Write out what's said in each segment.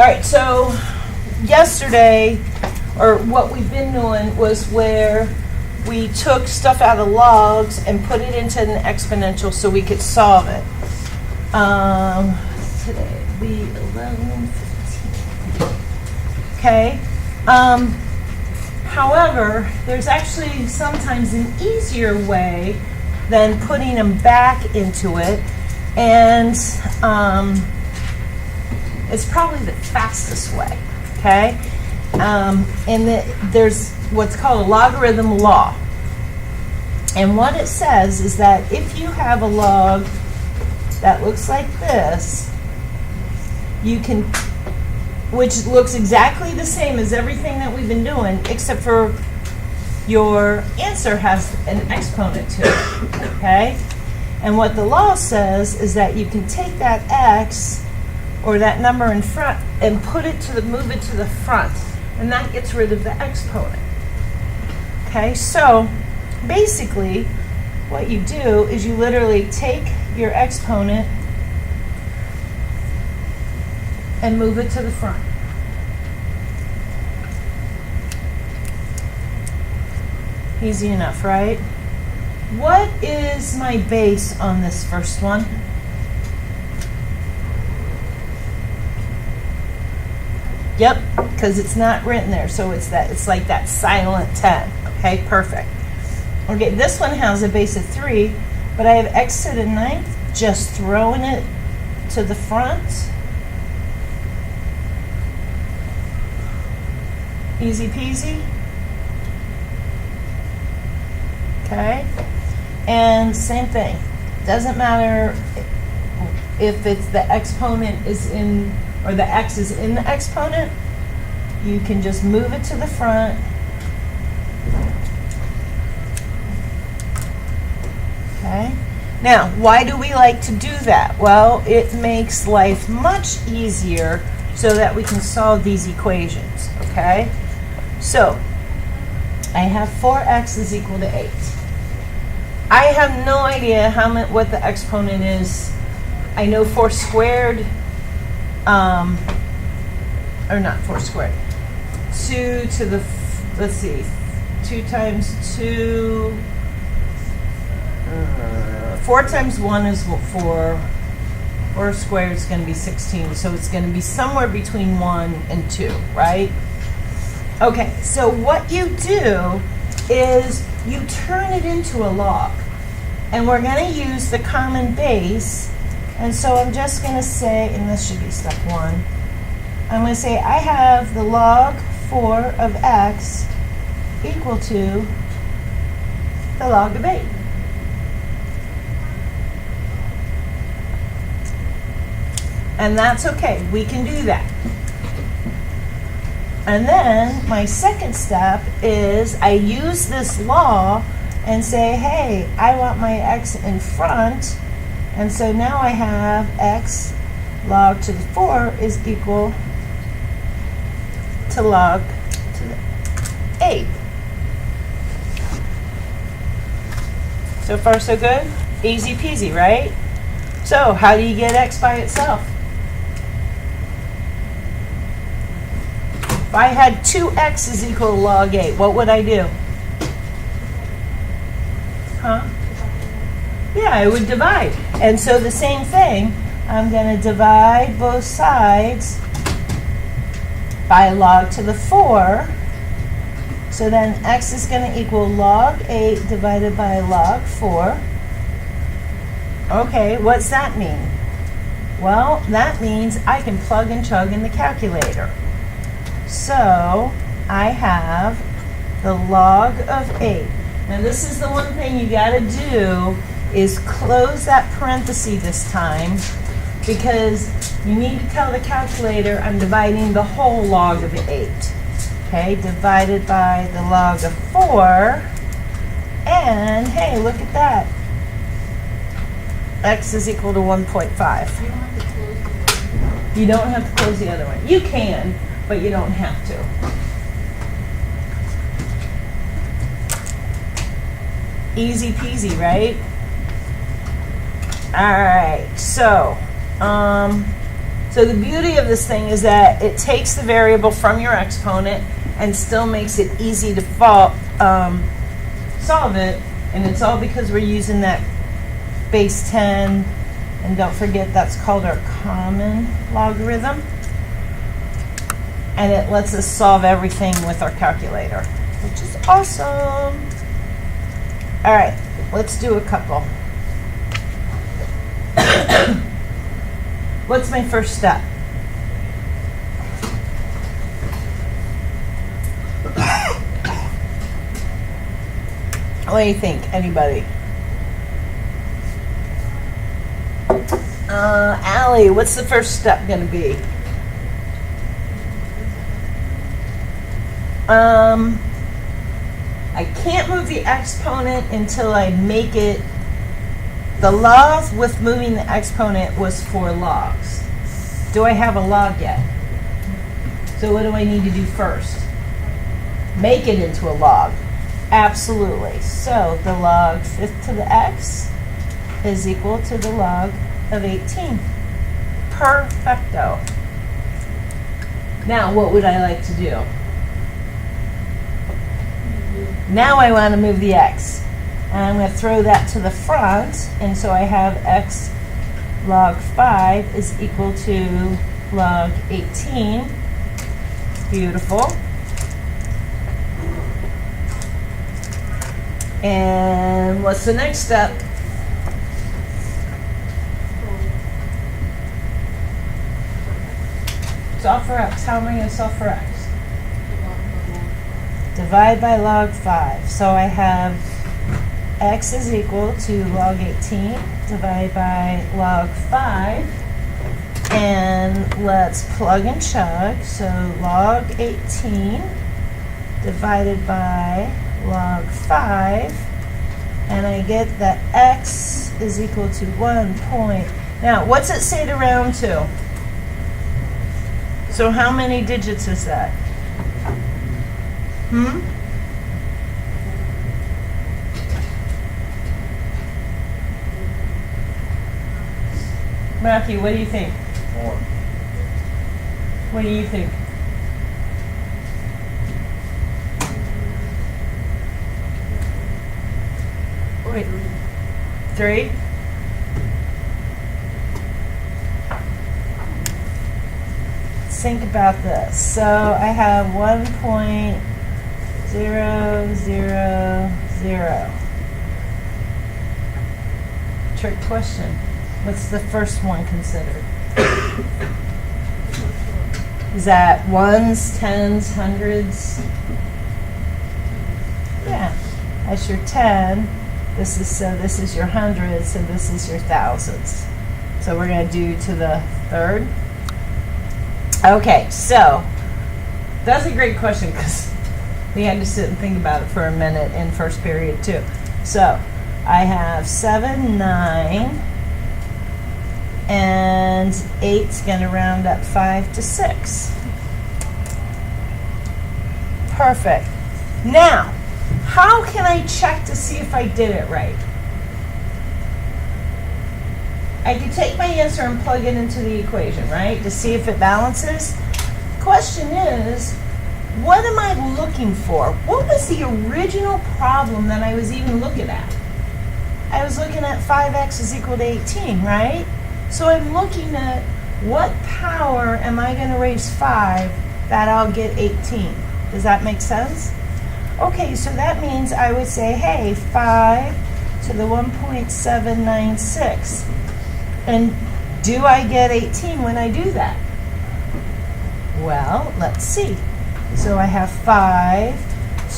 right, so yesterday, or what we've been doing, was where we took stuff out of logs and put it into an exponential so we could solve it. Today will be 11:15. Okay. However, there's actually sometimes an easier way than putting them back into it, and it's probably the fastest way. Okay. There's what's called a logarithm law. And what it says is that if you have a log that looks like this, you can, which looks exactly the same as everything that we've been doing, except for your answer has an exponent to it, okay? And what the law says is that you can take that x, or that number in front, and move it to the front, and that gets rid of the exponent. Okay, so basically what you do is you literally take your exponent and move it to the front. Easy enough, right? What is my base on this first one? Yep, because it's not written there, so it's like that silent 10. Okay, perfect. Okay, this one has a base of 3, but I have x to the 9th, just throwing it to the front. Easy peasy. Okay, and same thing. Doesn't matter if it's the exponent is in, or the x is in the exponent, you can just move it to the front. Okay. Now, why do we like to do that? Well, it makes life much easier so that we can solve these equations, okay? So, I have 4x is equal to 8. I have no idea what the exponent is. I know 4 squared, or not 4 squared, 2 to the, let's see, 2 times 2, 4 times 1 is 4. 4 squared is going to be 16, so it's going to be somewhere between 1 and 2, right? Okay, so what you do is you turn it into a log. And we're going to use the common base. And so I'm just going to say, and this should be step 1, I'm going to say I have the log 4 of x equal to the log of 8. And that's okay. We can do that. And then my second step is I use this law and say, hey, I want my x in front. And so now I have x log to the 4 is equal to log to the 8. So far, so good? Easy peasy, right? So how do you get x by itself? If I had 2x is equal to log 8, what would I do? Huh? Yeah, I would divide. And so the same thing, I'm going to divide both sides by log to the 4. So then x is going to equal log 8 divided by log 4. Okay, what's that mean? Well, that means I can plug and chug in the calculator. So I have the log of 8. Now this is the one thing you got to do is close that parenthesis this time, because you need to tell the calculator I'm dividing the whole log of 8. Okay, divided by the log of 4. And hey, look at that. X is equal to 1.5. You don't have to close the other one. You can, but you don't have to. Easy peasy, right? All right, so So the beauty of this thing is that it takes the variable from your exponent and still makes it easy to solve it. And it's all because we're using that base 10. And don't forget, that's called our common logarithm. And it lets us solve everything with our calculator, which is awesome. All right, let's do a couple. What's my first step? What do you think? Anybody? Allie, what's the first step going to be? I can't move the exponent until I make it. The log with moving the exponent was for logs. Do I have a log yet? So what do I need to do first? Make it into a log. Absolutely. So the log 5th to the x is equal to the log of 18. Perfecto. Now what would I like to do? Now I want to move the x. And I'm going to throw that to the front, and so I have x log 5 is equal to log 18. Beautiful. And what's the next step? Solve for x. How am I going to solve for x? Divide by log 5. So I have x is equal to log 18 divided by log 5. And let's plug and chug. So log 18 divided by log 5. And I get that x is equal to 1 point. Now, what's it say to round to? So how many digits is that? Matthew, what do you think? 4. What do you think? Wait. 3? Think about this. So I have 1.000. Trick question. What's the first one considered? Is that ones, tens, hundreds? Yeah, that's your 10. This is your hundreds, and this is your thousands. So we're going to do to the third. Okay, so that's a great question because we had to sit and think about it for a minute in first period too. So I have 7, 9, and 8's going to round up 5 to 6. Perfect. Now, how can I check to see if I did it right? I could take my answer and plug it into the equation, right, to see if it balances. Question is, what am I looking for? What was the original problem that I was even looking at? I was looking at 5x is equal to 18, right? So I'm looking at what power am I going to raise 5 that I'll get 18. Does that make sense? Okay, so that means I would say, hey, 5 to the 1.796. And do I get 18 when I do that? Well, let's see. So I have 5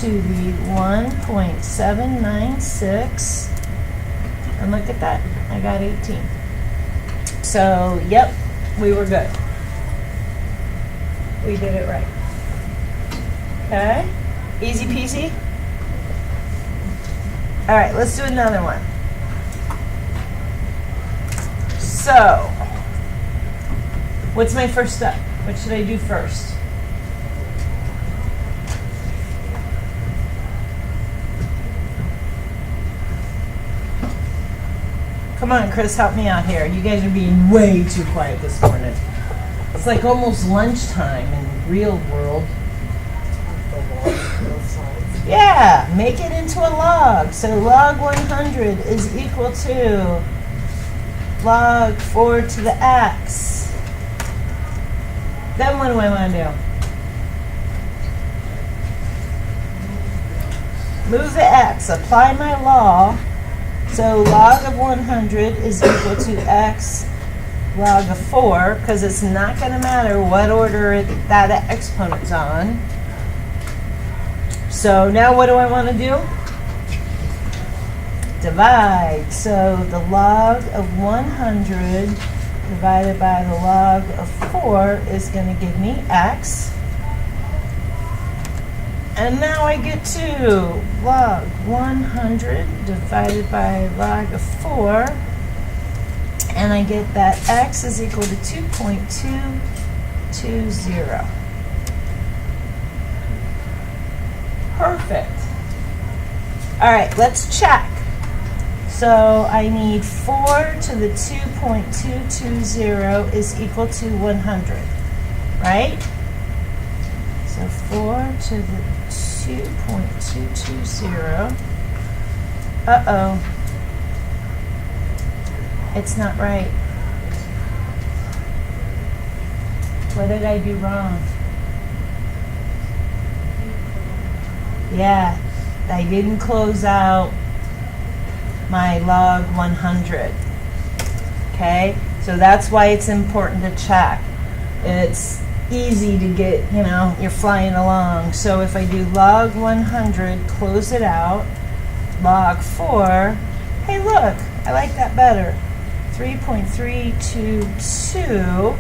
to the 1.796. And look at that. I got 18. So, yep, we were good. We did it right. Okay? Easy peasy? All right, let's do another one. So, what's my first step? What should I do first? Come on, Chris, help me out here. You guys are being way too quiet this morning. It's like almost lunchtime in real world. Yeah, make it into a log. So log 100 is equal to log 4 to the x. Then what do I want to do? Move the x, apply my law. So log of 100 is equal to x log of 4, because it's not going to matter what order that exponent's on. So now what do I want to do? Divide. So the log of 100 divided by the log of 4 is going to give me x. And now I get to log 100 divided by log of 4. And I get that x is equal to 2.220. Perfect. All right, let's check. So I need 4 to the 2.220 is equal to 100, right? So 4 to the 2.220. Uh-oh. It's not right. What did I do wrong? Yeah, I didn't close out my log 100. Okay, so that's why it's important to check. It's easy to get, you're flying along. So if I do log 100, close it out, log 4, hey look, I like that better. 3.322.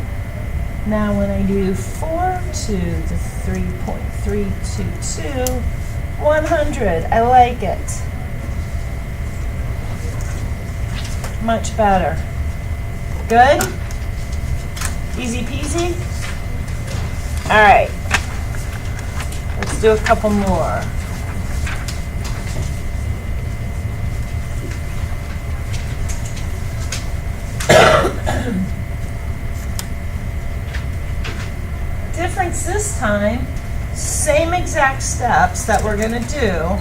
Now when I do 4 to the 3.322, 100. I like it. Much better. Good? Easy peasy? All right. Let's do a couple more. Difference this time, same exact steps that we're going to do.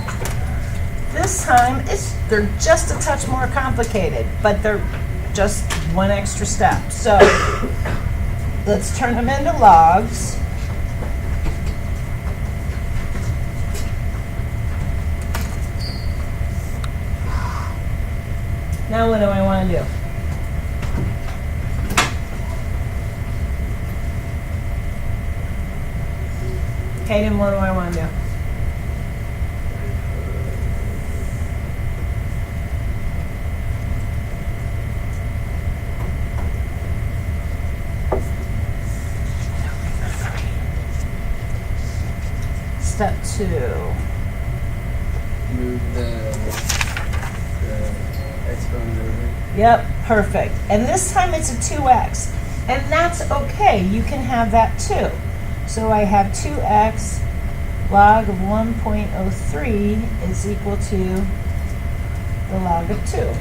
This time, they're just a touch more complicated, but they're just one extra step. So let's turn them into logs. Now what do I want to do? Hayden, what do I want to do? Step 2. Move the exponent over. Yep, perfect. And this time it's a 2x. And that's okay. You can have that too. So I have 2x log of 1.03 is equal to the log of 2.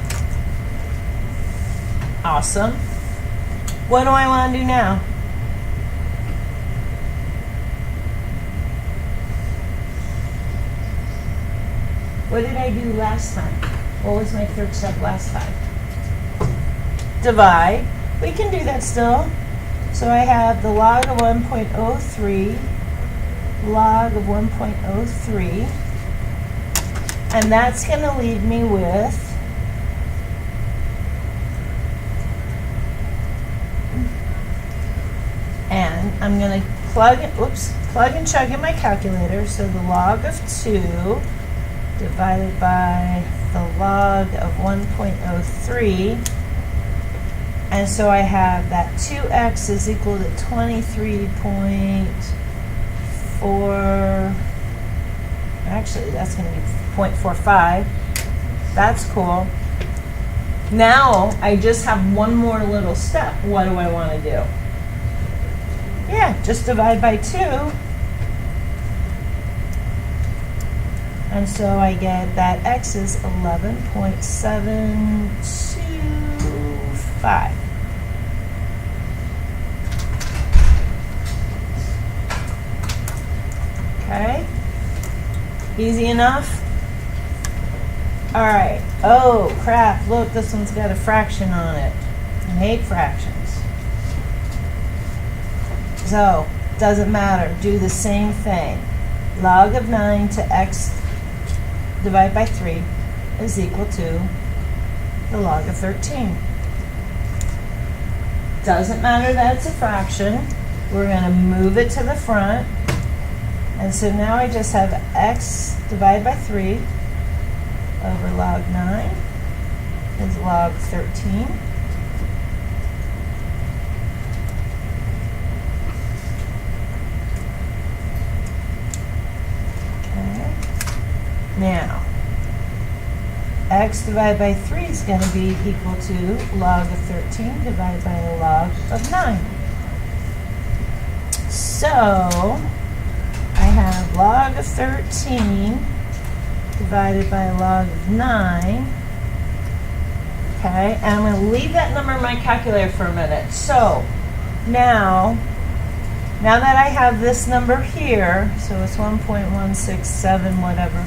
Awesome. What do I want to do now? What did I do last time? What was my third step last time? Divide. We can do that still. So I have the log of 1.03, log of 1.03, and that's going to leave me with and I'm going to plug and chug in my calculator. So the log of 2 divided by the log of 1.03. And so I have that 2x is equal to 23.4. Actually, that's going to be 0.45. That's cool. Now, I just have one more little step. What do I want to do? Yeah, just divide by 2. And so I get that x is 11.725. Easy enough? All right. Oh, crap. Look, this one's got a fraction on it. I hate fractions. So, doesn't matter. Do the same thing. Log of 9 to x divided by 3 is equal to the log of 13. Doesn't matter that it's a fraction. We're going to move it to the front. And so now I just have x divided by 3 over log 9 is log 13. Okay. Now, x divided by 3 is going to be equal to log of 13 divided by a log of 9. So, I have log of 13 divided by log of 9. Okay, and I'm going to leave that number in my calculator for a minute. So, now that I have this number here, so it's 1.167 whatever,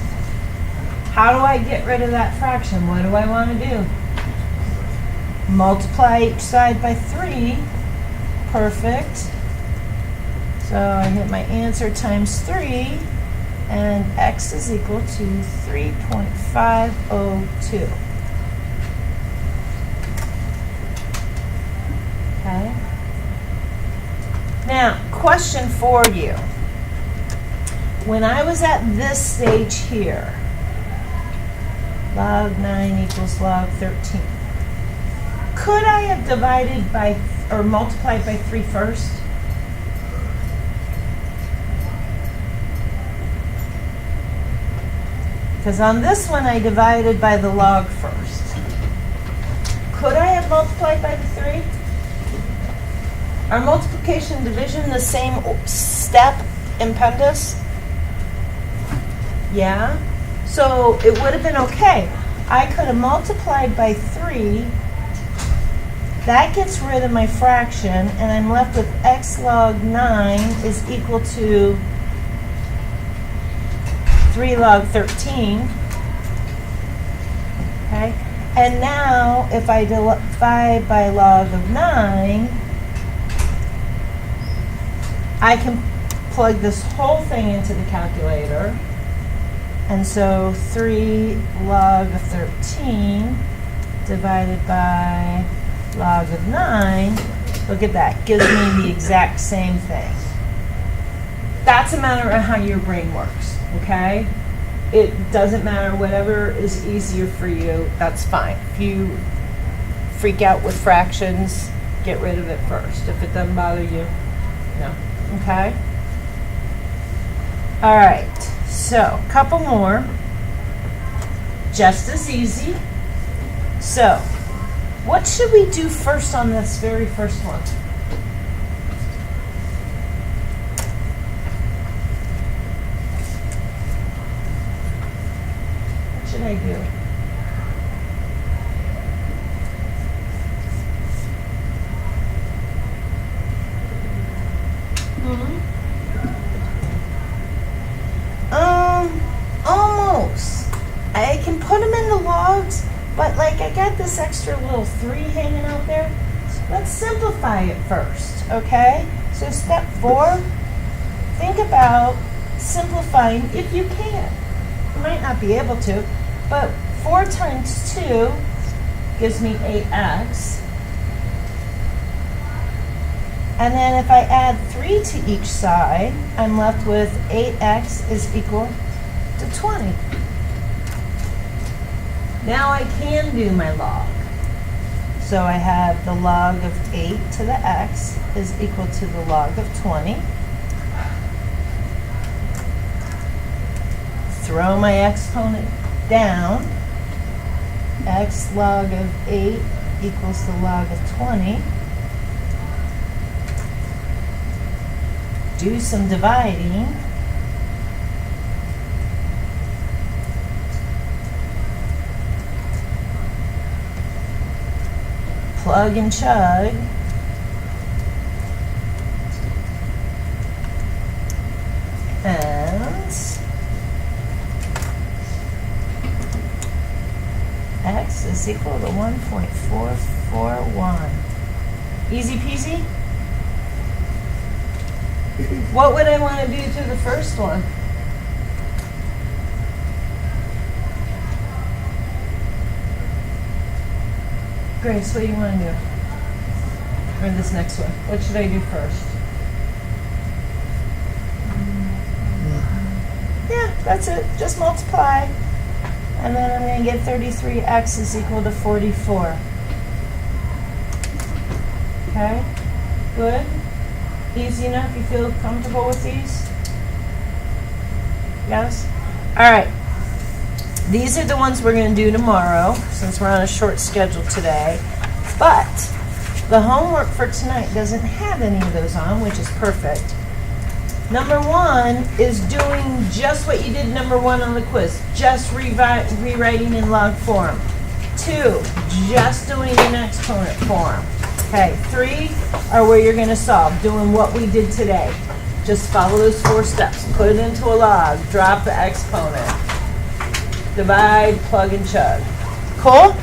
how do I get rid of that fraction? What do I want to do? Multiply each side by 3. Perfect. So I hit my answer times 3, and x is equal to 3.502. Okay. Now, question for you. When I was at this stage here, log 9 equals log 13. Could I have divided by, or multiplied by 3 first? Because on this one I divided by the log first. Could I have multiplied by the 3? Are multiplication and division the same step in PEMDAS? Yeah? So it would have been okay. I could have multiplied by 3. That gets rid of my fraction, and I'm left with x log 9 is equal to 3 log 13. Okay? And now, if I divide by log of 9, I can plug this whole thing into the calculator. And so 3 log of 13 divided by log of 9, look at that, gives me the exact same thing. That's a matter of how your brain works, okay? It doesn't matter, whatever is easier for you, that's fine. If you freak out with fractions, get rid of it first. If it doesn't bother you, no, okay? All right, so a couple more, just as easy. So, what should we do first on this very first one? What should I do? Almost. I can put them in the logs, but like I got this extra little 3 hanging out there. So let's simplify it first, okay? So step 4, think about simplifying if you can. You might not be able to, but 4 times 2 gives me 8x. And then if I add 3 to each side, I'm left with 8x is equal to 20. Now I can do my log. So I have the log of 8 to the x is equal to the log of 20. Throw my exponent down. X log of 8 equals the log of 20. Do some dividing. Plug and chug. And is equal to 1.441. Easy peasy? What would I want to do to the first one? Grace, what do you want to do? Or this next one? What should I do first? Yeah, that's it. Just multiply. And then I'm going to get 33x is equal to 44. Okay? Good? Easy enough? You feel comfortable with these? Yes? All right. These are the ones we're going to do tomorrow, since we're on a short schedule today. But the homework for tonight doesn't have any of those on, which is perfect. Number 1 is doing just what you did number 1 on the quiz, just rewriting in log form. 2, just doing in exponent form. Okay, 3 are where you're going to solve, doing what we did today. Just follow those 4 steps. Put it into a log, drop the exponent, divide, plug, and chug. Cool?